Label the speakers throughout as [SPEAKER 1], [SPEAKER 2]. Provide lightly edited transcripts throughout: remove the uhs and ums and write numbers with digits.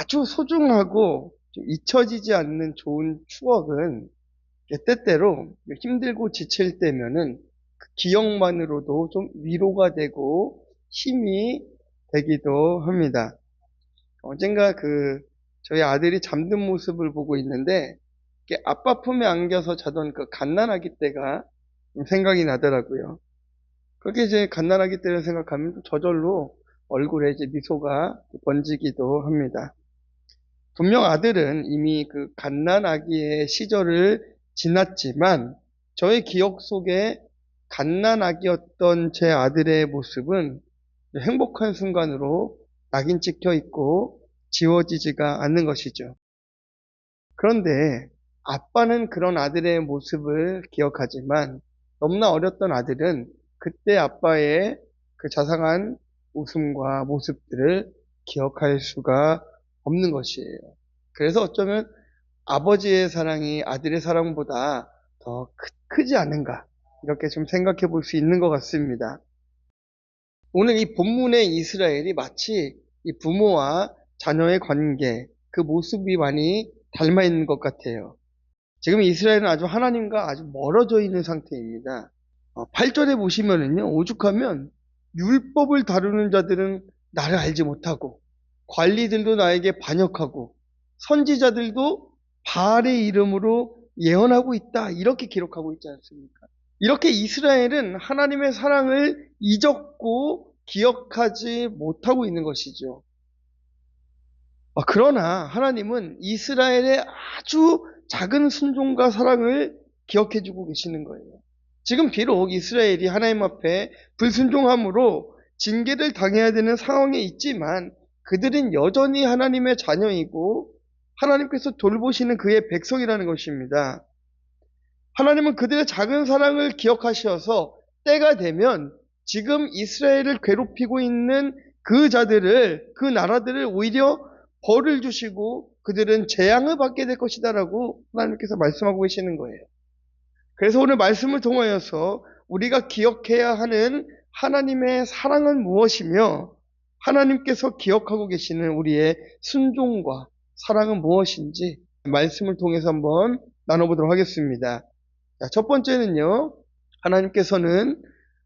[SPEAKER 1] 아주 소중하고 좀 잊혀지지 않는 좋은 추억은 때때로 힘들고 지칠 때면은 그 기억만으로도 좀 위로가 되고 힘이 되기도 합니다. 언젠가 저희 아들이 잠든 모습을 보고 있는데 이렇게 아빠 품에 안겨서 자던 그 갓난아기 때가 좀 생각이 나더라고요. 그렇게 이제 갓난아기 때를 생각하면 또 저절로 얼굴에 이제 미소가 번지기도 합니다. 분명 아들은 이미 그 갓난아기의 시절을 지났지만 저의 기억 속에 갓난아기였던 제 아들의 모습은 행복한 순간으로 낙인 찍혀 있고 지워지지가 않는 것이죠. 그런데 아빠는 그런 아들의 모습을 기억하지만 너무나 어렸던 아들은 그때 아빠의 그 자상한 웃음과 모습들을 기억할 수가 없는 것이에요. 그래서 어쩌면 아버지의 사랑이 아들의 사랑보다 더 크지 않은가, 이렇게 좀 생각해 볼 수 있는 것 같습니다. 오늘 이 본문의 이스라엘이 마치 이 부모와 자녀의 관계, 그 모습이 많이 닮아 있는 것 같아요. 지금 이스라엘은 아주 하나님과 아주 멀어져 있는 상태입니다. 8절에 보시면은요, 오죽하면 율법을 다루는 자들은 나를 알지 못하고 관리들도 나에게 반역하고 선지자들도 바알의 이름으로 예언하고 있다, 이렇게 기록하고 있지 않습니까? 이렇게 이스라엘은 하나님의 사랑을 잊었고 기억하지 못하고 있는 것이죠. 그러나 하나님은 이스라엘의 아주 작은 순종과 사랑을 기억해주고 계시는 거예요. 지금 비록 이스라엘이 하나님 앞에 불순종함으로 징계를 당해야 되는 상황에 있지만 그들은 여전히 하나님의 자녀이고 하나님께서 돌보시는 그의 백성이라는 것입니다. 하나님은 그들의 작은 사랑을 기억하셔서 때가 되면 지금 이스라엘을 괴롭히고 있는 그 자들을, 그 나라들을 오히려 벌을 주시고 그들은 재앙을 받게 될 것이다라고 하나님께서 말씀하고 계시는 거예요. 그래서 오늘 말씀을 통하여서 우리가 기억해야 하는 하나님의 사랑은 무엇이며 하나님께서 기억하고 계시는 우리의 순종과 사랑은 무엇인지 말씀을 통해서 한번 나눠보도록 하겠습니다. 자, 첫 번째는요, 하나님께서는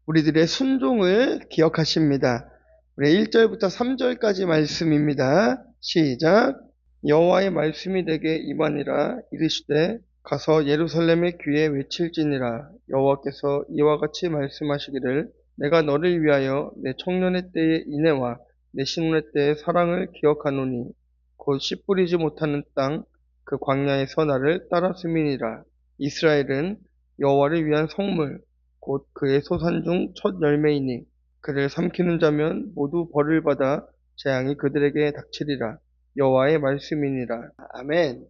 [SPEAKER 1] 우리들의 순종을 기억하십니다. 우리 1절부터 3절까지 말씀입니다. 시작. 여호와의 말씀이 내게 임하니라. 이르시되 가서 예루살렘의 귀에 외칠지니라. 여호와께서 이와 같이 말씀하시기를 내가 너를 위하여 내 청년의 때의 인애와 내 신혼의 때의 사랑을 기억하노니 곧 씨 뿌리지 못하는 땅 그 광야에서 나를 따랐음이니라. 이스라엘은 여호와를 위한 성물 곧 그의 소산 중 첫 열매이니 그를 삼키는 자면 모두 벌을 받아 재앙이 그들에게 닥치리라. 여호와의 말씀이니라. 아멘.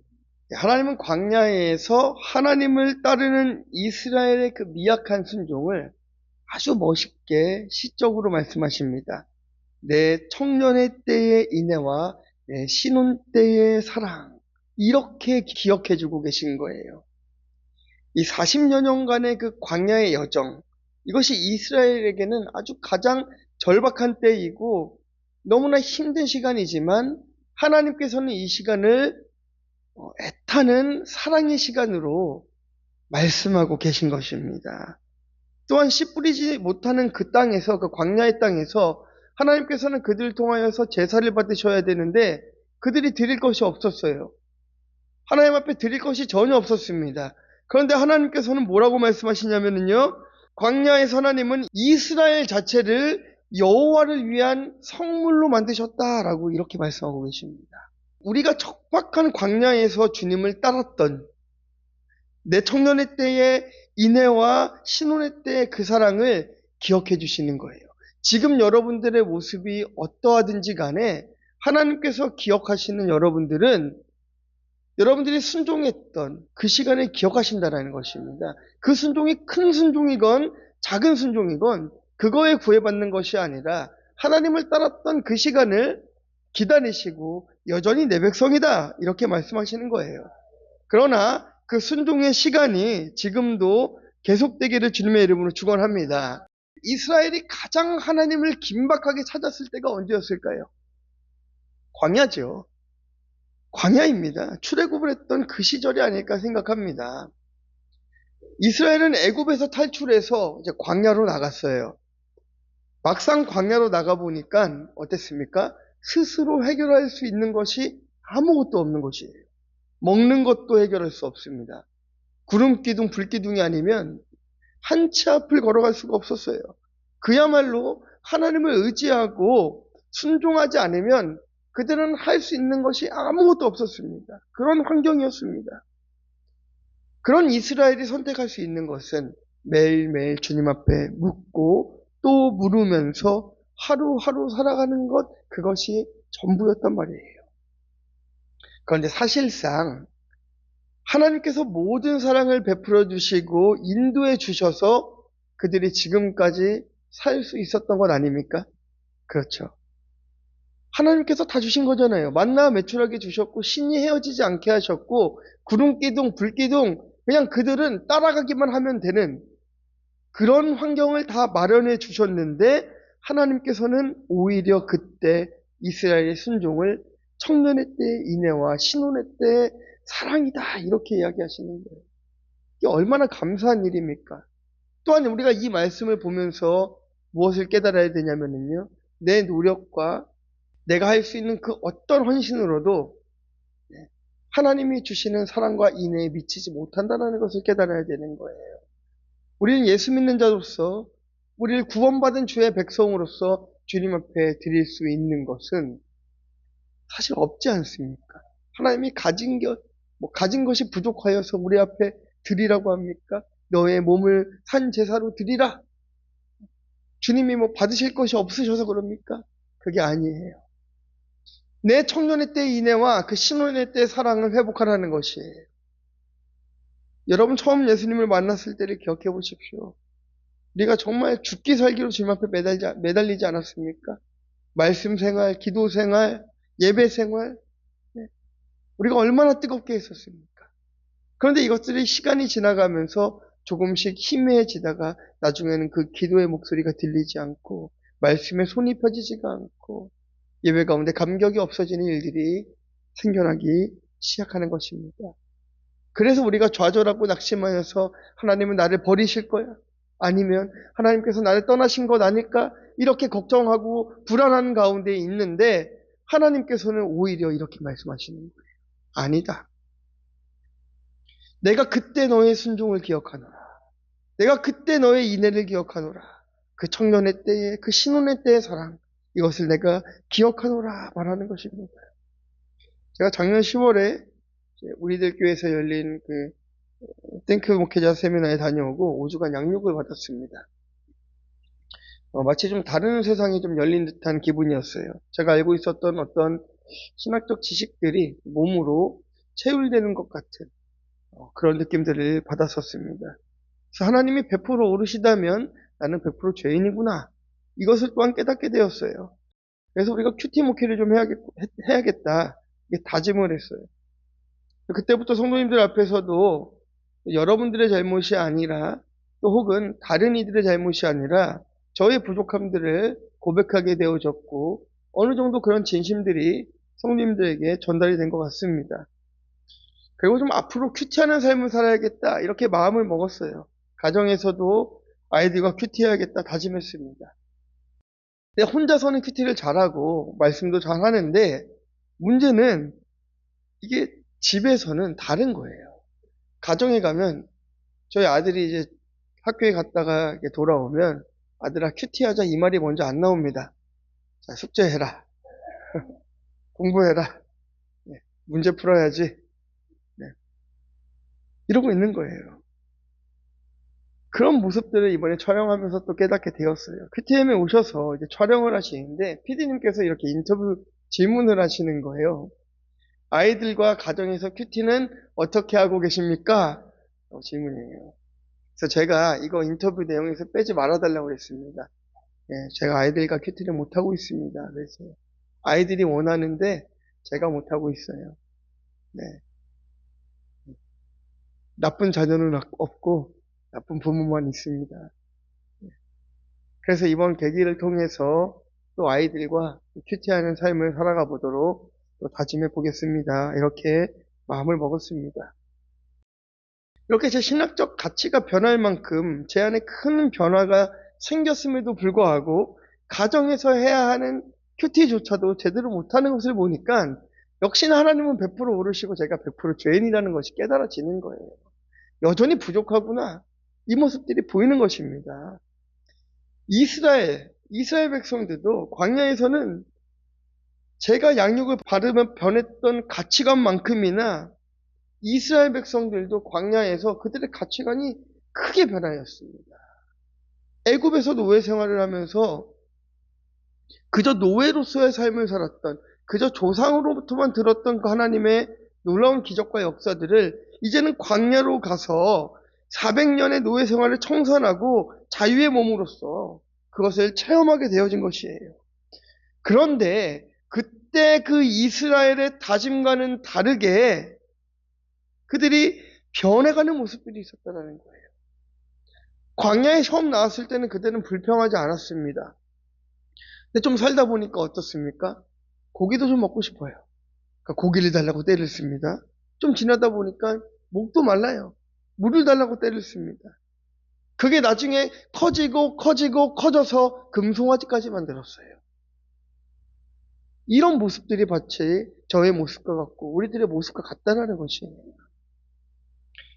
[SPEAKER 1] 하나님은 광야에서 하나님을 따르는 이스라엘의 그 미약한 순종을 아주 멋있게 시적으로 말씀하십니다. 내 청년의 때의 인애와 내 신혼 때의 사랑, 이렇게 기억해주고 계신 거예요. 이 40여 년간의 그 광야의 여정, 이것이 이스라엘에게는 아주 가장 절박한 때이고 너무나 힘든 시간이지만 하나님께서는 이 시간을 애타는 사랑의 시간으로 말씀하고 계신 것입니다. 또한 씨 뿌리지 못하는 그 땅에서, 그 광야의 땅에서 하나님께서는 그들을 통하여서 제사를 받으셔야 되는데 그들이 드릴 것이 없었어요. 하나님 앞에 드릴 것이 전혀 없었습니다. 그런데 하나님께서는 뭐라고 말씀하시냐면요, 광야에서 하나님은 이스라엘 자체를 여호와를 위한 성물로 만드셨다라고 이렇게 말씀하고 계십니다. 우리가 척박한 광야에서 주님을 따랐던 내 청년의 때의 인애와 신혼의 때의 그 사랑을 기억해 주시는 거예요. 지금 여러분들의 모습이 어떠하든지 간에 하나님께서 기억하시는 여러분들이 순종했던 그 시간을 기억하신다는 것입니다. 그 순종이 큰 순종이건 작은 순종이건 그거에 구애받는 것이 아니라 하나님을 따랐던 그 시간을 기다리시고 여전히 내 백성이다, 이렇게 말씀하시는 거예요. 그러나 그 순종의 시간이 지금도 계속되기를 주님의 이름으로 축원합니다. 이스라엘이 가장 하나님을 긴박하게 찾았을 때가 언제였을까요? 광야죠. 광야입니다. 출애굽을 했던 그 시절이 아닐까 생각합니다. 이스라엘은 애굽에서 탈출해서 이제 광야로 나갔어요. 막상 광야로 나가보니까 어땠습니까? 스스로 해결할 수 있는 것이 아무것도 없는 것이에요. 먹는 것도 해결할 수 없습니다. 구름기둥, 불기둥이 아니면 한 치 앞을 걸어갈 수가 없었어요. 그야말로 하나님을 의지하고 순종하지 않으면 그들은 할 수 있는 것이 아무것도 없었습니다. 그런 환경이었습니다. 그런 이스라엘이 선택할 수 있는 것은 매일매일 주님 앞에 묻고 또 물으면서 하루하루 살아가는 것, 그것이 전부였단 말이에요. 그런데 사실상 하나님께서 모든 사랑을 베풀어 주시고 인도해 주셔서 그들이 지금까지 살 수 있었던 것 아닙니까? 그렇죠. 하나님께서 다 주신 거잖아요. 만나 매출하게 주셨고 신이 헤어지지 않게 하셨고 구름기둥, 불기둥 그냥 그들은 따라가기만 하면 되는 그런 환경을 다 마련해 주셨는데 하나님께서는 오히려 그때 이스라엘의 순종을 청년의 때의 인애와 신혼의 때의 사랑이다 이렇게 이야기하시는 거예요. 이게 얼마나 감사한 일입니까? 또한 우리가 이 말씀을 보면서 무엇을 깨달아야 되냐면요. 내 노력과 내가 할 수 있는 그 어떤 헌신으로도 하나님이 주시는 사랑과 인애에 미치지 못한다는 것을 깨달아야 되는 거예요. 우리는 예수 믿는 자로서 우리를 구원받은 주의 백성으로서 주님 앞에 드릴 수 있는 것은 사실 없지 않습니까? 하나님이 가진 것이 부족하여서 우리 앞에 드리라고 합니까? 너의 몸을 산 제사로 드리라. 주님이 받으실 것이 없으셔서 그럽니까? 그게 아니에요. 내 청년의 때의 인애와 그 신혼의 때의 사랑을 회복하라는 것이에요. 여러분 처음 예수님을 만났을 때를 기억해 보십시오. 우리가 정말 죽기 살기로 주님 앞에 매달리지 않았습니까? 말씀 생활, 기도 생활, 예배 생활, 우리가 얼마나 뜨겁게 했었습니까? 그런데 이것들이 시간이 지나가면서 조금씩 희미해지다가 나중에는 그 기도의 목소리가 들리지 않고 말씀에 손이 펴지지가 않고 예배 가운데 감격이 없어지는 일들이 생겨나기 시작하는 것입니다. 그래서 우리가 좌절하고 낙심하여서 하나님은 나를 버리실 거야? 아니면 하나님께서 나를 떠나신 것 아닐까? 이렇게 걱정하고 불안한 가운데 있는데 하나님께서는 오히려 이렇게 말씀하시는 거예요. 아니다. 내가 그때 너의 순종을 기억하노라. 내가 그때 너의 인애를 기억하노라. 그 청년의 때에, 그 신혼의 때의 사랑, 이것을 내가 기억하노라 말하는 것입니다. 제가 작년 10월에 우리들 교회에서 열린 그 땡크 목회자 세미나에 다녀오고 5주간 양육을 받았습니다. 마치 좀 다른 세상이 좀 열린 듯한 기분이었어요. 제가 알고 있었던 어떤 신학적 지식들이 몸으로 체울되는 것 같은 그런 느낌들을 받았었습니다. 그래서 하나님이 100% 오르시다면 나는 100% 죄인이구나. 이것을 또한 깨닫게 되었어요. 그래서 우리가 큐티 목회를 좀 해야겠다. 이게 다짐을 했어요. 그때부터 성도님들 앞에서도 여러분들의 잘못이 아니라 또 혹은 다른 이들의 잘못이 아니라 저의 부족함들을 고백하게 되어졌고 어느 정도 그런 진심들이 성도님들에게 전달이 된 것 같습니다. 그리고 좀 앞으로 큐티하는 삶을 살아야겠다 이렇게 마음을 먹었어요. 가정에서도 아이들과 큐티해야겠다 다짐했습니다. 근데 혼자서는 큐티를 잘하고 말씀도 잘하는데 문제는 이게 집에서는 다른 거예요. 가정에 가면 저희 아들이 이제 학교에 갔다가 돌아오면 아들아 큐티하자 이 말이 먼저 안 나옵니다. 자, 숙제해라. 공부해라. 네, 문제 풀어야지. 네, 이러고 있는 거예요. 그런 모습들을 이번에 촬영하면서 또 깨닫게 되었어요. 큐티엠에 오셔서 이제 촬영을 하시는데 PD님께서 이렇게 인터뷰 질문을 하시는 거예요. 아이들과 가정에서 큐티는 어떻게 하고 계십니까? 질문이에요. 그래서 제가 이거 인터뷰 내용에서 빼지 말아달라고 했습니다. 예, 제가 아이들과 큐티를 못하고 있습니다. 그래서 아이들이 원하는데 제가 못하고 있어요. 네. 나쁜 자녀는 없고 나쁜 부모만 있습니다. 그래서 이번 계기를 통해서 또 아이들과 큐티하는 삶을 살아가 보도록 또 다짐해 보겠습니다. 이렇게 마음을 먹었습니다. 이렇게 제 신학적 가치가 변할 만큼 제 안에 큰 변화가 생겼음에도 불구하고 가정에서 해야 하는 큐티조차도 제대로 못하는 것을 보니까 역시나 하나님은 100% 오르시고 제가 100% 죄인이라는 것이 깨달아지는 거예요. 여전히 부족하구나. 이 모습들이 보이는 것입니다. 이스라엘 백성들도 광야에서는 제가 양육을 받으면 변했던 가치관만큼이나 이스라엘 백성들도 광야에서 그들의 가치관이 크게 변하였습니다. 애굽에서 노예 생활을 하면서 그저 노예로서의 삶을 살았던, 그저 조상으로부터만 들었던 그 하나님의 놀라운 기적과 역사들을 이제는 광야로 가서 400년의 노예 생활을 청산하고 자유의 몸으로써 그것을 체험하게 되어진 것이에요. 그런데 그때 그 이스라엘의 다짐과는 다르게 그들이 변해가는 모습들이 있었다는 거예요. 광야에 처음 나왔을 때는 그들은 불평하지 않았습니다. 근데 좀 살다 보니까 어떻습니까? 고기도 좀 먹고 싶어요. 그러니까 고기를 달라고 떼를 씁니다. 좀 지나다 보니까 목도 말라요. 물을 달라고 떼를 씁니다. 그게 나중에 커져서 금송아지까지 만들었어요. 이런 모습들이 마치 저의 모습과 같고 우리들의 모습과 같다라는 것이에요.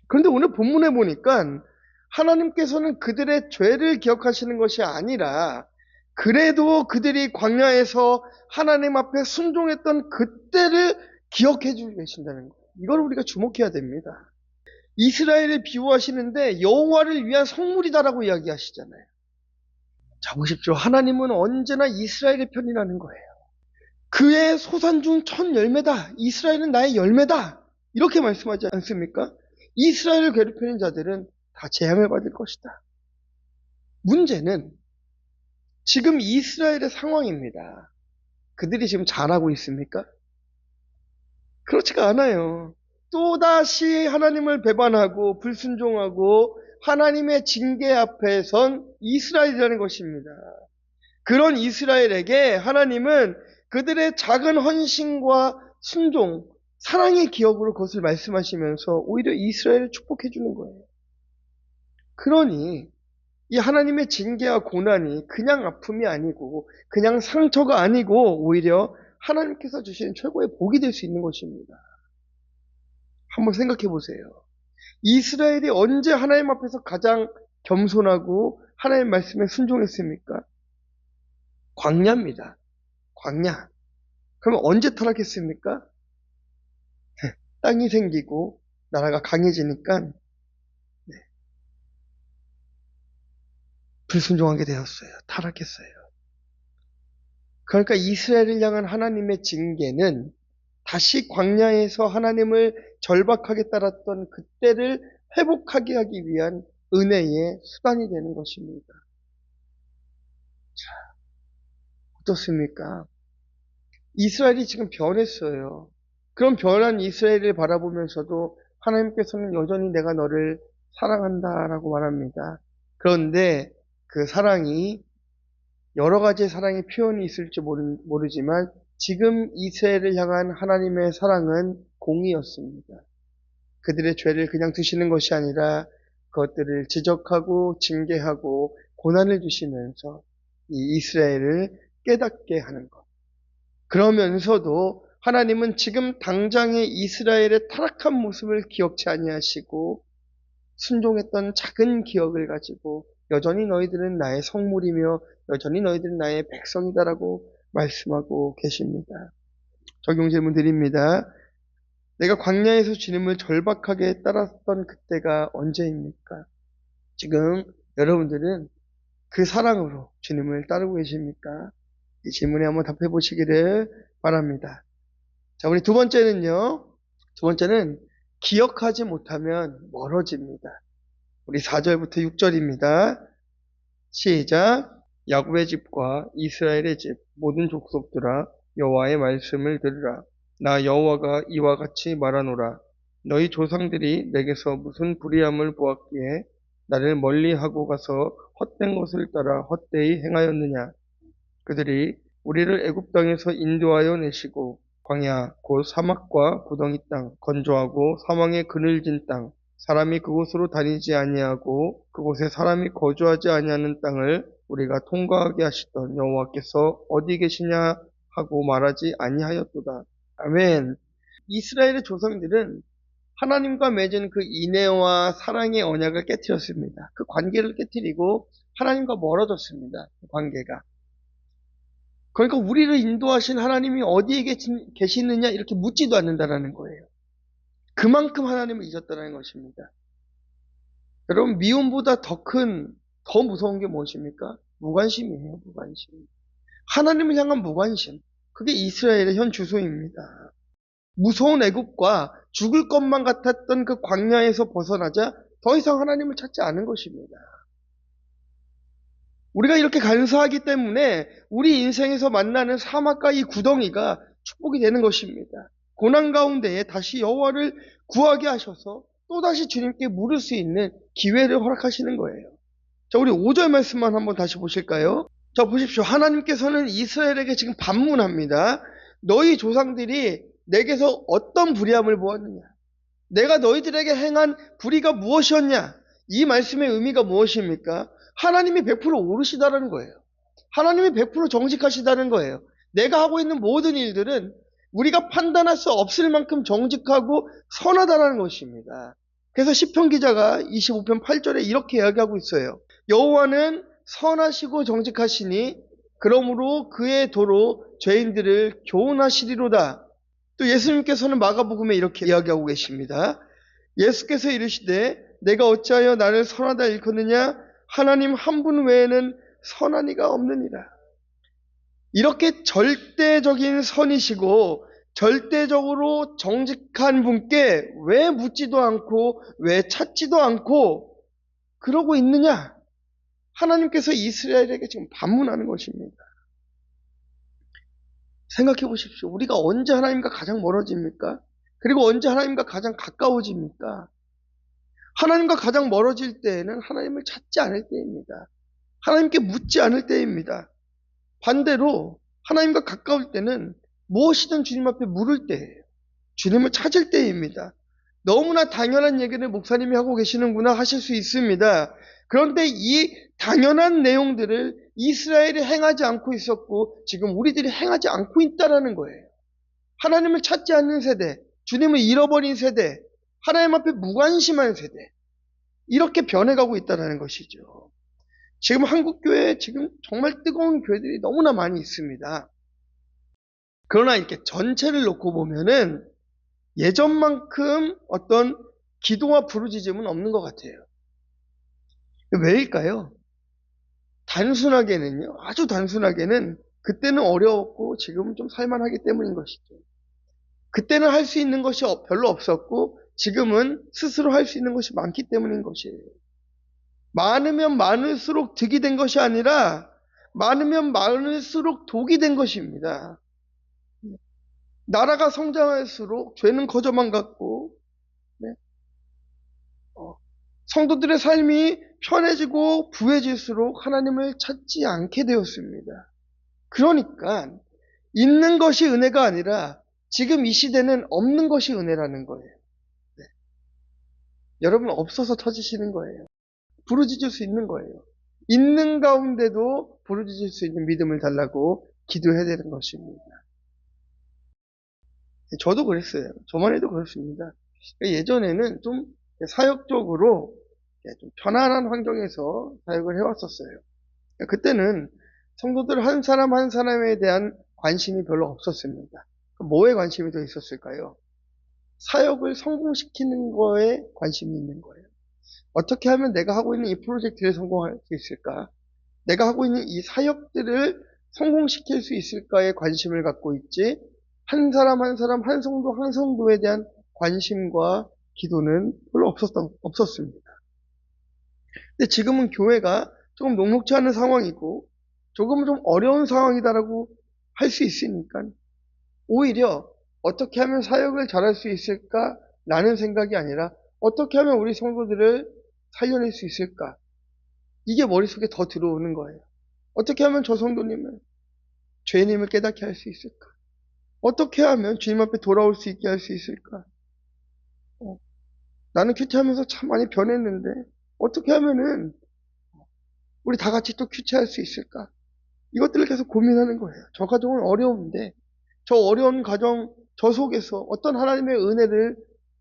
[SPEAKER 1] 그런데 오늘 본문에 보니까 하나님께서는 그들의 죄를 기억하시는 것이 아니라 그래도 그들이 광야에서 하나님 앞에 순종했던 그때를 기억해 주고 계신다는 거예요. 이걸 우리가 주목해야 됩니다. 이스라엘을 비유하시는데 여호와를 위한 성물이다라고 이야기하시잖아요. 자, 보십시오. 하나님은 언제나 이스라엘의 편이라는 거예요. 그의 소산 중 첫 열매다. 이스라엘은 나의 열매다. 이렇게 말씀하지 않습니까? 이스라엘을 괴롭히는 자들은 다 재앙을 받을 것이다. 문제는 지금 이스라엘의 상황입니다. 그들이 지금 잘하고 있습니까? 그렇지가 않아요. 또다시 하나님을 배반하고 불순종하고 하나님의 징계 앞에 선 이스라엘이라는 것입니다. 그런 이스라엘에게 하나님은 그들의 작은 헌신과 순종, 사랑의 기억으로 그것을 말씀하시면서 오히려 이스라엘을 축복해 주는 거예요. 그러니 이 하나님의 징계와 고난이 그냥 아픔이 아니고 그냥 상처가 아니고 오히려 하나님께서 주시는 최고의 복이 될 수 있는 것입니다. 한번 생각해 보세요. 이스라엘이 언제 하나님 앞에서 가장 겸손하고 하나님 말씀에 순종했습니까? 광야입니다. 광야. 그럼 언제 타락했습니까? 땅이 생기고 나라가 강해지니까 불순종하게 되었어요. 타락했어요. 그러니까 이스라엘을 향한 하나님의 징계는 다시 광야에서 하나님을 절박하게 따랐던 그때를 회복하게 하기 위한 은혜의 수단이 되는 것입니다. 자, 어떻습니까? 이스라엘이 지금 변했어요. 그런 변한 이스라엘을 바라보면서도 하나님께서는 여전히 내가 너를 사랑한다라고 말합니다. 그런데 그 사랑이 여러 가지의 사랑의 표현이 있을지 모르지만 지금 이스라엘을 향한 하나님의 사랑은 공의였습니다. 그들의 죄를 그냥 두시는 것이 아니라 그것들을 지적하고 징계하고 고난을 주시면서 이 이스라엘을 깨닫게 하는 것. 그러면서도 하나님은 지금 당장의 이스라엘의 타락한 모습을 기억치 아니하시고 순종했던 작은 기억을 가지고 여전히 너희들은 나의 성물이며 여전히 너희들은 나의 백성이다라고 말씀하고 계십니다. 적용 질문 드립니다. 내가 광야에서 주님을 절박하게 따랐던 그때가 언제입니까? 지금 여러분들은 그 사랑으로 주님을 따르고 계십니까? 이 질문에 한번 답해 보시기를 바랍니다. 자, 우리 두 번째는요. 두 번째는 기억하지 못하면 멀어집니다. 우리 4절부터 6절입니다. 시작. 야곱의 집과 이스라엘의 집 모든 족속들아 여호와의 말씀을 들으라. 나 여호와가 이와 같이 말하노라. 너희 조상들이 내게서 무슨 불의함을 보았기에 나를 멀리하고 가서 헛된 것을 따라 헛되이 행하였느냐. 그들이 우리를 애굽 땅에서 인도하여 내시고 광야 곧 사막과 구덩이 땅, 건조하고 사망의 그늘진 땅, 사람이 그곳으로 다니지 아니하고 그곳에 사람이 거주하지 아니하는 땅을 우리가 통과하게 하시던 여호와께서 어디 계시냐 하고 말하지 아니하였도다. 아멘. 이스라엘의 조상들은 하나님과 맺은 그 인애와 사랑의 언약을 깨뜨렸습니다. 그 관계를 깨뜨리고 하나님과 멀어졌습니다. 그 관계가. 그러니까 우리를 인도하신 하나님이 어디에 계시느냐 이렇게 묻지도 않는다라는 거예요. 그만큼 하나님을 잊었다는 것입니다. 여러분, 미움보다 더 무서운 게 무엇입니까? 무관심이에요, 무관심. 하나님을 향한 무관심. 그게 이스라엘의 현 주소입니다. 무서운 애국과 죽을 것만 같았던 그 광야에서 벗어나자 더 이상 하나님을 찾지 않은 것입니다. 우리가 이렇게 간사하기 때문에 우리 인생에서 만나는 사막과 이 구덩이가 축복이 되는 것입니다. 고난 가운데에 다시 여호와를 구하게 하셔서 또다시 주님께 물을 수 있는 기회를 허락하시는 거예요. 자, 우리 5절 말씀만 한번 다시 보실까요? 자, 보십시오. 하나님께서는 이스라엘에게 지금 반문합니다. 너희 조상들이 내게서 어떤 불의함을 보았느냐? 내가 너희들에게 행한 불의가 무엇이었냐? 이 말씀의 의미가 무엇입니까? 하나님이 100% 옳으시다는 거예요. 하나님이 100% 정직하시다는 거예요. 내가 하고 있는 모든 일들은 우리가 판단할 수 없을 만큼 정직하고 선하다는 것입니다. 그래서 시편 기자가 25편 8절에 이렇게 이야기하고 있어요. 여호와는 선하시고 정직하시니 그러므로 그의 도로 죄인들을 교훈하시리로다. 또 예수님께서는 마가복음에 이렇게 이야기하고 계십니다. 예수께서 이르시되 내가 어찌하여 나를 선하다 일컫느냐? 하나님 한 분 외에는 선한 이가 없느니라. 이렇게 절대적인 선이시고 절대적으로 정직한 분께 왜 묻지도 않고 왜 찾지도 않고 그러고 있느냐? 하나님께서 이스라엘에게 지금 반문하는 것입니다. 생각해 보십시오. 우리가 언제 하나님과 가장 멀어집니까? 그리고 언제 하나님과 가장 가까워집니까? 하나님과 가장 멀어질 때에는 하나님을 찾지 않을 때입니다. 하나님께 묻지 않을 때입니다. 반대로 하나님과 가까울 때는 무엇이든 주님 앞에 물을 때예요. 주님을 찾을 때입니다. 너무나 당연한 얘기를 목사님이 하고 계시는구나 하실 수 있습니다. 그런데 이 당연한 내용들을 이스라엘이 행하지 않고 있었고 지금 우리들이 행하지 않고 있다는 거예요. 하나님을 찾지 않는 세대, 주님을 잃어버린 세대, 하나님 앞에 무관심한 세대, 이렇게 변해가고 있다는 것이죠. 지금 한국교회에 지금 정말 뜨거운 교회들이 너무나 많이 있습니다. 그러나 이렇게 전체를 놓고 보면은 예전만큼 어떤 기도와 부르짖음은 없는 것 같아요. 왜일까요? 단순하게는요, 아주 단순하게는 그때는 어려웠고 지금은 좀 살만하기 때문인 것이죠. 그때는 할 수 있는 것이 별로 없었고 지금은 스스로 할 수 있는 것이 많기 때문인 것이에요. 많으면 많을수록 득이 된 것이 아니라 많으면 많을수록 독이 된 것입니다. 나라가 성장할수록 죄는 커져만 갔고 성도들의 삶이 편해지고 부해질수록 하나님을 찾지 않게 되었습니다. 그러니까 있는 것이 은혜가 아니라 지금 이 시대는 없는 것이 은혜라는 거예요. 네. 여러분 없어서 터지시는 거예요. 부르짖을 수 있는 거예요. 있는 가운데도 부르짖을 수 있는 믿음을 달라고 기도해야 되는 것입니다. 저도 그랬어요. 저만 해도 그렇습니다. 예전에는 좀 사역적으로 좀 편안한 환경에서 사역을 해왔었어요. 그때는 성도들 한 사람 한 사람에 대한 관심이 별로 없었습니다. 뭐에 관심이 더 있었을까요? 사역을 성공시키는 거에 관심이 있는 거예요. 어떻게 하면 내가 하고 있는 이 프로젝트를 성공할 수 있을까? 내가 하고 있는 이 사역들을 성공시킬 수 있을까에 관심을 갖고 있지, 한 사람 한 사람, 한 성도 한 성도에 대한 관심과 기도는 별로 없었습니다. 근데 지금은 교회가 조금 녹록지 않은 상황이고, 조금 좀 어려운 상황이다라고 할 수 있으니까, 오히려 어떻게 하면 사역을 잘할 수 있을까라는 생각이 아니라, 어떻게 하면 우리 성도들을 살려낼 수 있을까? 이게 머릿속에 더 들어오는 거예요. 어떻게 하면 저 성도님을, 죄인임을 깨닫게 할 수 있을까? 어떻게 하면 주님 앞에 돌아올 수 있게 할 수 있을까? 어, 나는 큐티하면서 참 많이 변했는데 어떻게 하면은 우리 다 같이 또 큐티할 수 있을까? 이것들을 계속 고민하는 거예요. 저 가정은 어려운데 저 어려운 가정 저 속에서 어떤 하나님의 은혜를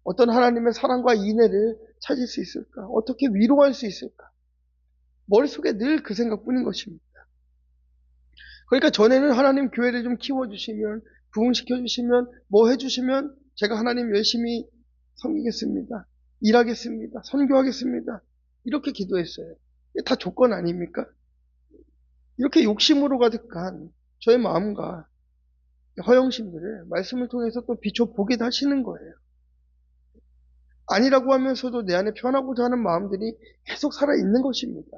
[SPEAKER 1] 어떤 하나님의 사랑과 인애를 찾을 수 있을까? 어떻게 위로할 수 있을까? 머릿속에 늘 그 생각뿐인 것입니다. 그러니까 전에는 하나님 교회를 좀 키워주시면 부흥시켜주시면 뭐 해주시면 제가 하나님 열심히 섬기겠습니다. 일하겠습니다. 선교하겠습니다. 이렇게 기도했어요. 이게 다 조건 아닙니까? 이렇게 욕심으로 가득한 저의 마음과 허영심들을 말씀을 통해서 또 비춰보게 하시는 거예요. 아니라고 하면서도 내 안에 편하고자 하는 마음들이 계속 살아있는 것입니다.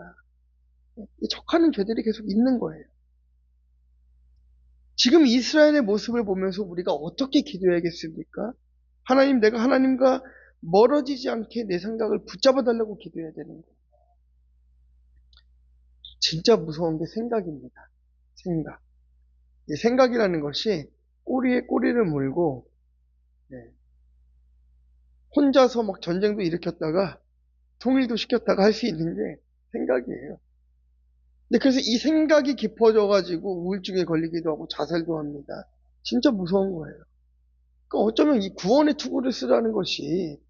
[SPEAKER 1] 척하는 죄들이 계속 있는 거예요. 지금 이스라엘의 모습을 보면서 우리가 어떻게 기도해야겠습니까? 하나님, 내가 하나님과 멀어지지 않게 내 생각을 붙잡아 달라고 기도해야 되는 거예요. 진짜 무서운 게 생각입니다. 생각. 이 생각이라는 것이 꼬리에 꼬리를 물고 네, 혼자서 막 전쟁도 일으켰다가 통일도 시켰다가 할 수 있는 게 생각이에요. 근데 그래서 이 생각이 깊어져가지고 우울증에 걸리기도 하고 자살도 합니다. 진짜 무서운 거예요. 그러니까 어쩌면 이 구원의 투구를 쓰라는 것이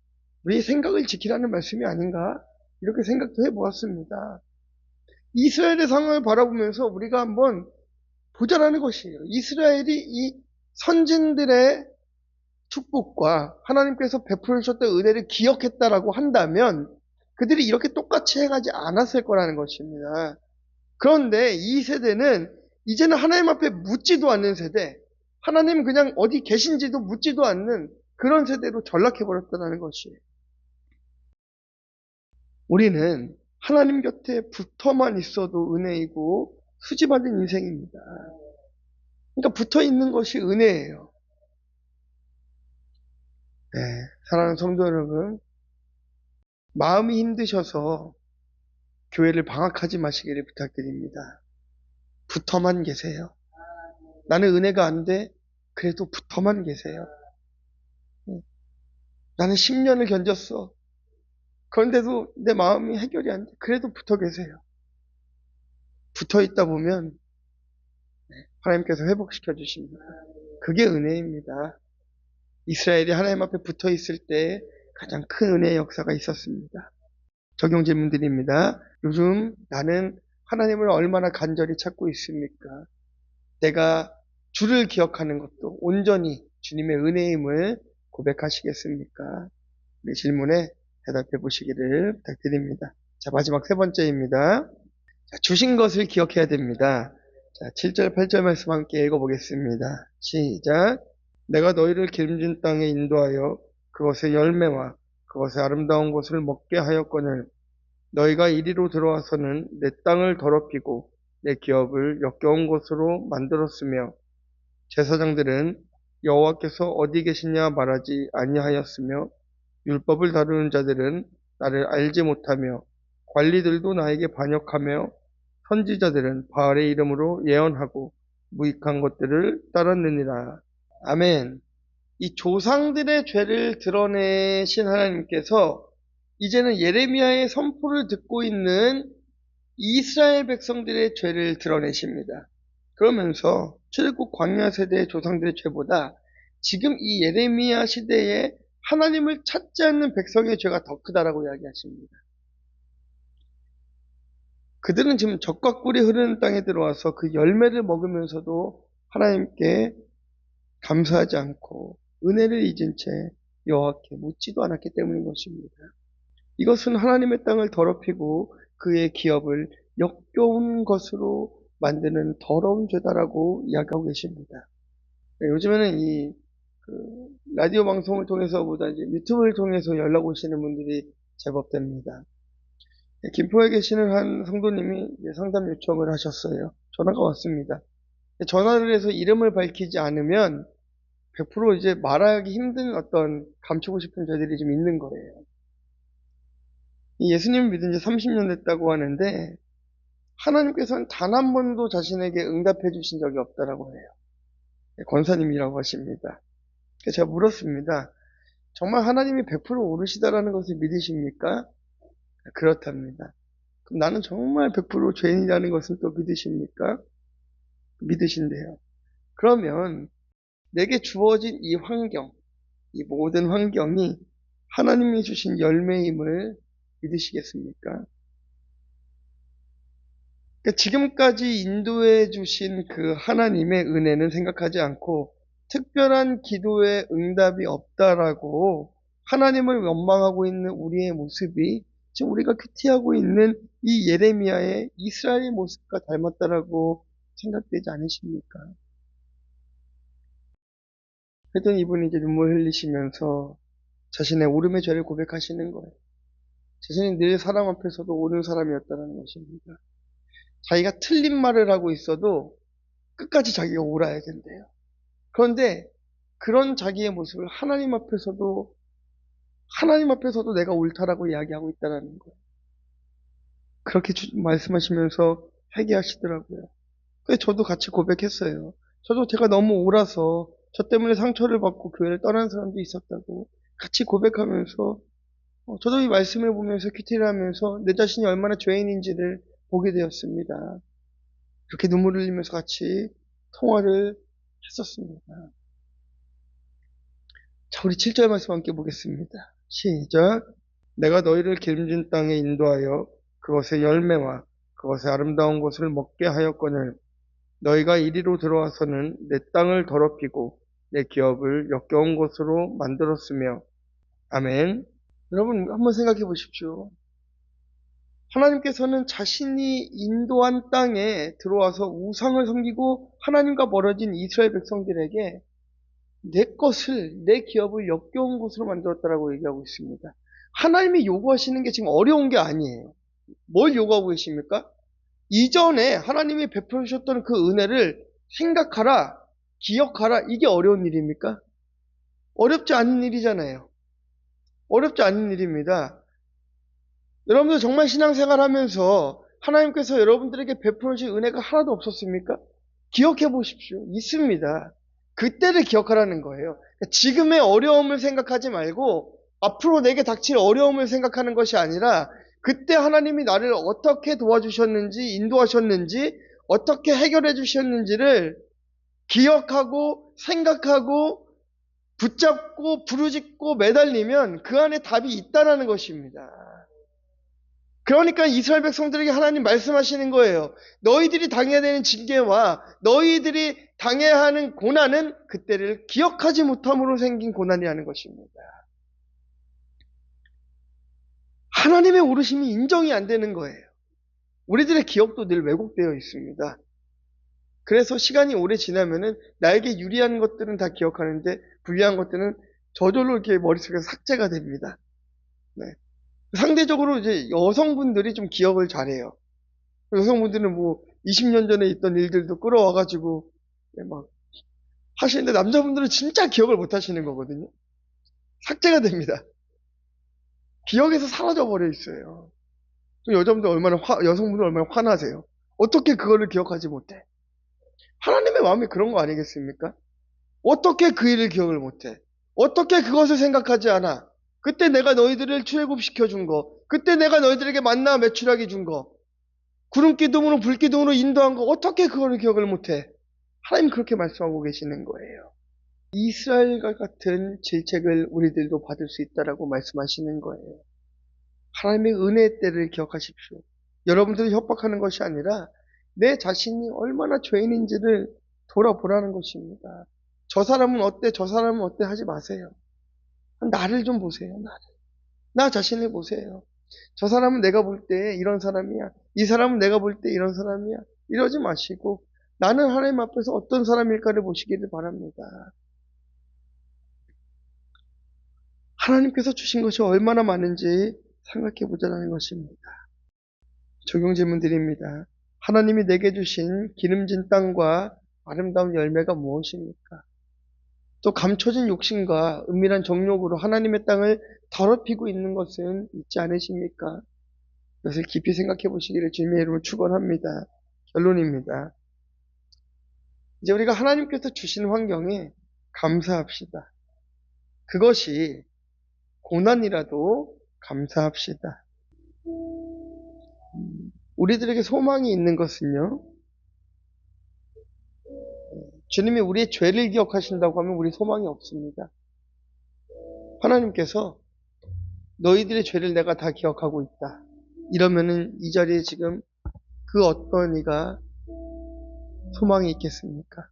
[SPEAKER 1] 우리의 생각을 지키라는 말씀이 아닌가? 이렇게 생각도 해보았습니다. 이스라엘의 상황을 바라보면서 우리가 한번 보자라는 것이에요. 이스라엘이 이 선진들의 축복과 하나님께서 베풀으셨던 은혜를 기억했다라고 한다면 그들이 이렇게 똑같이 행하지 않았을 거라는 것입니다. 그런데 이 세대는 이제는 하나님 앞에 묻지도 않는 세대, 하나님 그냥 어디 계신지도 묻지도 않는 그런 세대로 전락해버렸다는 것이에요. 우리는 하나님 곁에 붙어만 있어도 은혜이고 수지받은 인생입니다. 그러니까 붙어 있는 것이 은혜예요. 네, 사랑하는 성도 여러분, 마음이 힘드셔서 교회를 방학하지 마시기를 부탁드립니다. 붙어만 계세요. 나는 은혜가 안 돼. 그래도 붙어만 계세요. 나는 10년을 견뎠어. 그런데도 내 마음이 해결이 안 돼. 그래도 붙어 계세요. 붙어 있다 보면 하나님께서 회복시켜 주십니다. 그게 은혜입니다. 이스라엘이 하나님 앞에 붙어 있을 때 가장 큰 은혜의 역사가 있었습니다. 적용 질문 드립니다. 요즘 나는 하나님을 얼마나 간절히 찾고 있습니까? 내가 주를 기억하는 것도 온전히 주님의 은혜임을 고백하시겠습니까? 이 질문에 대답해 보시기를 부탁드립니다. 자, 마지막 세 번째입니다. 자, 주신 것을 기억해야 됩니다. 자, 7절, 8절 말씀 함께 읽어보겠습니다. 시작. 내가 너희를 기름진 땅에 인도하여 그것의 열매와 그것의 아름다운 것을 먹게 하였거늘 너희가 이리로 들어와서는 내 땅을 더럽히고 내 기업을 역겨운 것으로 만들었으며 제사장들은 여호와께서 어디 계시냐 말하지 아니하였으며 율법을 다루는 자들은 나를 알지 못하며 관리들도 나에게 반역하며 선지자들은 바알의 이름으로 예언하고 무익한 것들을 따랐느니라. 아멘. 이 조상들의 죄를 드러내신 하나님께서 이제는 예레미야의 선포를 듣고 있는 이스라엘 백성들의 죄를 드러내십니다. 그러면서 출애굽 광야 세대의 조상들의 죄보다 지금 이 예레미야 시대에 하나님을 찾지 않는 백성의 죄가 더 크다라고 이야기하십니다. 그들은 지금 젖과 꿀이 흐르는 땅에 들어와서 그 열매를 먹으면서도 하나님께 감사하지 않고 은혜를 잊은 채 여호와께 묻지도 않았기 때문인 것입니다. 이것은 하나님의 땅을 더럽히고 그의 기업을 역겨운 것으로 만드는 더러운 죄다라고 이야기하고 계십니다. 요즘에는 라디오 방송을 통해서보다 이제 유튜브를 통해서 연락 오시는 분들이 제법 됩니다. 김포에 계시는 한 성도님이 상담 요청을 하셨어요. 전화가 왔습니다. 전화를 해서 이름을 밝히지 않으면 100% 이제 말하기 힘든 어떤 감추고 싶은 죄들이 좀 있는 거예요. 예수님을 믿은 지 30년 됐다고 하는데 하나님께서는 단 한 번도 자신에게 응답해 주신 적이 없다라고 해요. 권사님이라고 하십니다. 그래서 제가 물었습니다. 정말 하나님이 100% 오르시다라는 것을 믿으십니까? 그렇답니다. 그럼 나는 정말 100% 죄인이라는 것을 또 믿으십니까? 믿으신대요. 그러면 내게 주어진 이 환경, 이 모든 환경이 하나님이 주신 열매임을 믿으시겠습니까? 그러니까 지금까지 인도해 주신 그 하나님의 은혜는 생각하지 않고 특별한 기도의 응답이 없다라고 하나님을 원망하고 있는 우리의 모습이 지금 우리가 큐티하고 있는 이 예레미야의 이스라엘의 모습과 닮았다라고 생각되지 않으십니까? 그랬더니 이분이 이제 눈물 흘리시면서 자신의 오름의 죄를 고백하시는 거예요. 자신이 늘 사람 앞에서도 옳은 사람이었다는 것입니다. 자기가 틀린 말을 하고 있어도 끝까지 자기가 옳아야 된대요. 그런데 그런 자기의 모습을 하나님 앞에서도 내가 옳다라고 이야기하고 있다는 거예요. 그렇게 말씀하시면서 회개하시더라고요. 그래서 저도 같이 고백했어요. 저도 제가 너무 옳아서 저 때문에 상처를 받고 교회를 떠난 사람도 있었다고 같이 고백하면서 저도 이 말씀을 보면서 큐티를 하면서 내 자신이 얼마나 죄인인지를 보게 되었습니다. 그렇게 눈물을 흘리면서 같이 통화를 했었습니다. 자, 우리 7절 말씀 함께 보겠습니다. 시작. 내가 너희를 기름진 땅에 인도하여 그것의 열매와 그것의 아름다운 것을 먹게 하였거늘 너희가 이리로 들어와서는 내 땅을 더럽히고 내 기업을 역겨운 것으로 만들었으며 아멘. 여러분 한번 생각해 보십시오. 하나님께서는 자신이 인도한 땅에 들어와서 우상을 섬기고 하나님과 멀어진 이스라엘 백성들에게 내 기업을 역겨운 것으로 만들었다라고 얘기하고 있습니다. 하나님이 요구하시는 게 지금 어려운 게 아니에요. 뭘 요구하고 계십니까? 이전에 하나님이 베풀어 주셨던 그 은혜를 생각하라, 기억하라. 이게 어려운 일입니까? 어렵지 않은 일이잖아요. 어렵지 않은 일입니다. 여러분들 정말 신앙생활 하면서 하나님께서 여러분들에게 베풀어 주신 은혜가 하나도 없었습니까? 기억해 보십시오. 있습니다. 그때를 기억하라는 거예요. 지금의 어려움을 생각하지 말고 앞으로 내게 닥칠 어려움을 생각하는 것이 아니라 그때 하나님이 나를 어떻게 도와주셨는지, 인도하셨는지, 어떻게 해결해 주셨는지를 기억하고 생각하고 붙잡고 부르짖고 매달리면 그 안에 답이 있다라는 것입니다. 그러니까 이스라엘 백성들에게 하나님 말씀하시는 거예요. 너희들이 당해야 되는 징계와 너희들이 당해야 하는 고난은 그때를 기억하지 못함으로 생긴 고난이라는 것입니다. 하나님의 오르심이 인정이 안 되는 거예요. 우리들의 기억도 늘 왜곡되어 있습니다. 그래서 시간이 오래 지나면은 나에게 유리한 것들은 다 기억하는데 불리한 것들은 저절로 이렇게 머릿속에서 삭제가 됩니다. 네. 상대적으로 이제 여성분들이 좀 기억을 잘해요. 여성분들은 뭐 20년 전에 있던 일들도 끌어와가지고 막 하시는데 남자분들은 진짜 기억을 못 하시는 거거든요. 삭제가 됩니다. 기억에서 사라져 버려 있어요. 여성분들 얼마나 화나세요? 어떻게 그거를 기억하지 못해? 하나님의 마음이 그런 거 아니겠습니까? 어떻게 그 일을 기억을 못해? 어떻게 그것을 생각하지 않아? 그때 내가 너희들을 출애굽시켜 준 거, 그때 내가 너희들에게 만나 매출하게 준 거, 구름 기둥으로 불 기둥으로 인도한 거, 어떻게 그거를 기억을 못해? 하나님 그렇게 말씀하고 계시는 거예요. 이스라엘과 같은 질책을 우리들도 받을 수 있다라고 말씀하시는 거예요. 하나님의 은혜의 때를 기억하십시오. 여러분들을 협박하는 것이 아니라 내 자신이 얼마나 죄인인지를 돌아보라는 것입니다. 저 사람은 어때? 저 사람은 어때? 하지 마세요. 나를 좀 보세요. 나를. 나 자신을 보세요. 저 사람은 내가 볼 때 이런 사람이야. 이 사람은 내가 볼 때 이런 사람이야. 이러지 마시고 나는 하나님 앞에서 어떤 사람일까를 보시기를 바랍니다. 하나님께서 주신 것이 얼마나 많은지 생각해 보자는 것입니다. 적용 질문 드립니다. 하나님이 내게 주신 기름진 땅과 아름다운 열매가 무엇입니까? 또 감춰진 욕심과 은밀한 정욕으로 하나님의 땅을 더럽히고 있는 것은 있지 않으십니까? 이것을 깊이 생각해 보시기를 주님의 이름으로 축원합니다. 결론입니다. 이제 우리가 하나님께서 주신 환경에 감사합시다. 그것이 고난이라도 감사합시다. 우리들에게 소망이 있는 것은요, 주님이 우리의 죄를 기억하신다고 하면 우리 소망이 없습니다. 하나님께서 너희들의 죄를 내가 다 기억하고 있다. 이러면은 이 자리에 지금 그 어떤 이가 소망이 있겠습니까?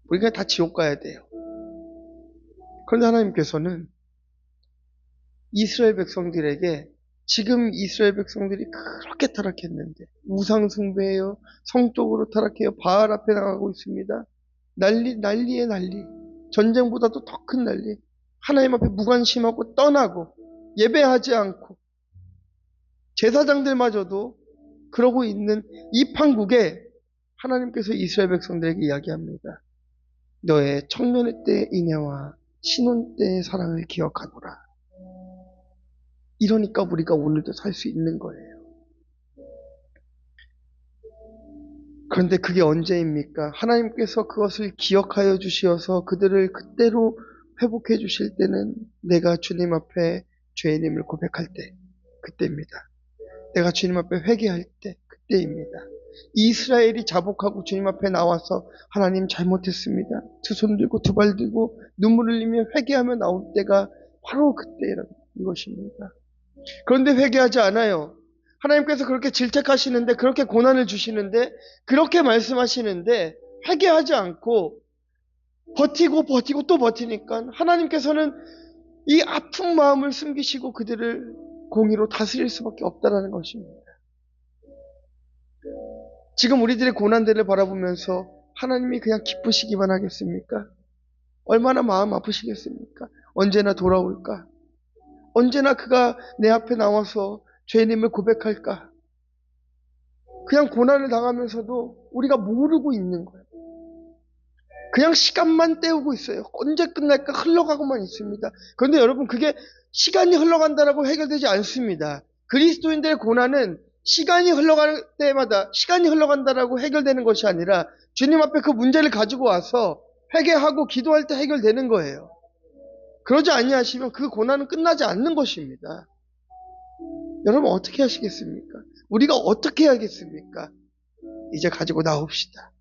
[SPEAKER 1] 우리가 다 지옥 가야 돼요. 그런데 하나님께서는 이스라엘 백성들에게 지금 이스라엘 백성들이 그렇게 타락했는데 우상 숭배해요. 성적으로 타락해요. 바알 앞에 나가고 있습니다. 난리에 난리. 전쟁보다도 더 큰 난리. 하나님 앞에 무관심하고 떠나고 예배하지 않고 제사장들마저도 그러고 있는 이 판국에 하나님께서 이스라엘 백성들에게 이야기합니다. 너의 청년의 때의 인애와 신혼 때의 사랑을 기억하노라. 이러니까 우리가 오늘도 살 수 있는 거예요. 그런데 그게 언제입니까? 하나님께서 그것을 기억하여 주시어서 그들을 그때로 회복해 주실 때는 내가 주님 앞에 죄인임을 고백할 때, 그때입니다. 내가 주님 앞에 회개할 때, 그때입니다. 이스라엘이 자복하고 주님 앞에 나와서 하나님 잘못했습니다. 두 손 들고 두 발 들고 눈물을 흘리며 회개하며 나올 때가 바로 그때라는 이것입니다. 그런데 회개하지 않아요. 하나님께서 그렇게 질책하시는데, 그렇게 고난을 주시는데, 그렇게 말씀하시는데 회개하지 않고 버티고 또 버티니까 하나님께서는 이 아픈 마음을 숨기시고 그들을 공의로 다스릴 수밖에 없다라는 것입니다. 지금 우리들의 고난들을 바라보면서 하나님이 그냥 기쁘시기만 하겠습니까? 얼마나 마음 아프시겠습니까? 언제나 돌아올까? 언제나 그가 내 앞에 나와서 죄인임을 고백할까? 그냥 고난을 당하면서도 우리가 모르고 있는 거예요. 그냥 시간만 때우고 있어요. 언제 끝날까 흘러가고만 있습니다. 그런데 여러분, 그게 시간이 흘러간다라고 해결되지 않습니다. 그리스도인들의 고난은 시간이 흘러갈 때마다 시간이 흘러간다라고 해결되는 것이 아니라 주님 앞에 그 문제를 가지고 와서 회개하고 기도할 때 해결되는 거예요. 그러지 아니하시면 그 고난은 끝나지 않는 것입니다. 여러분, 어떻게 하시겠습니까? 우리가 어떻게 해야겠습니까? 이제 가지고 나옵시다.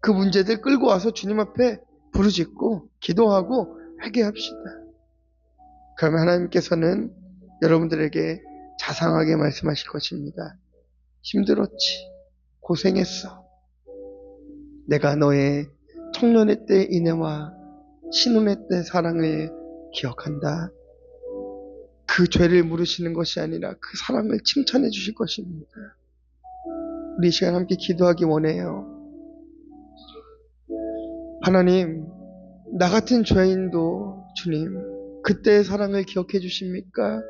[SPEAKER 1] 그 문제들 끌고 와서 주님 앞에 부르짖고 기도하고 회개합시다. 그러면 하나님께서는 여러분들에게 자상하게 말씀하실 것입니다. 힘들었지. 고생했어. 내가 너의 청년의 때 인애와 신혼의 때 사랑을 기억한다. 그 죄를 물으시는 것이 아니라 그 사랑을 칭찬해 주실 것입니다. 우리 이 시간 함께 기도하기 원해요. 하나님, 나 같은 죄인도 주님, 그때의 사랑을 기억해 주십니까?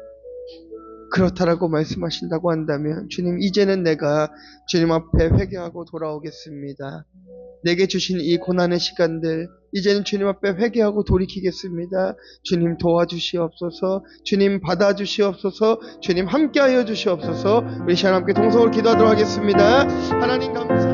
[SPEAKER 1] 그렇다라고 말씀하신다고 한다면 주님, 이제는 내가 주님 앞에 회개하고 돌아오겠습니다. 내게 주신 이 고난의 시간들 이제는 주님 앞에 회개하고 돌이키겠습니다. 주님 도와주시옵소서. 주님 받아주시옵소서. 주님 함께하여 주시옵소서. 우리 시간 함께 동성으로 기도하도록 하겠습니다. 하나님 감사합니다.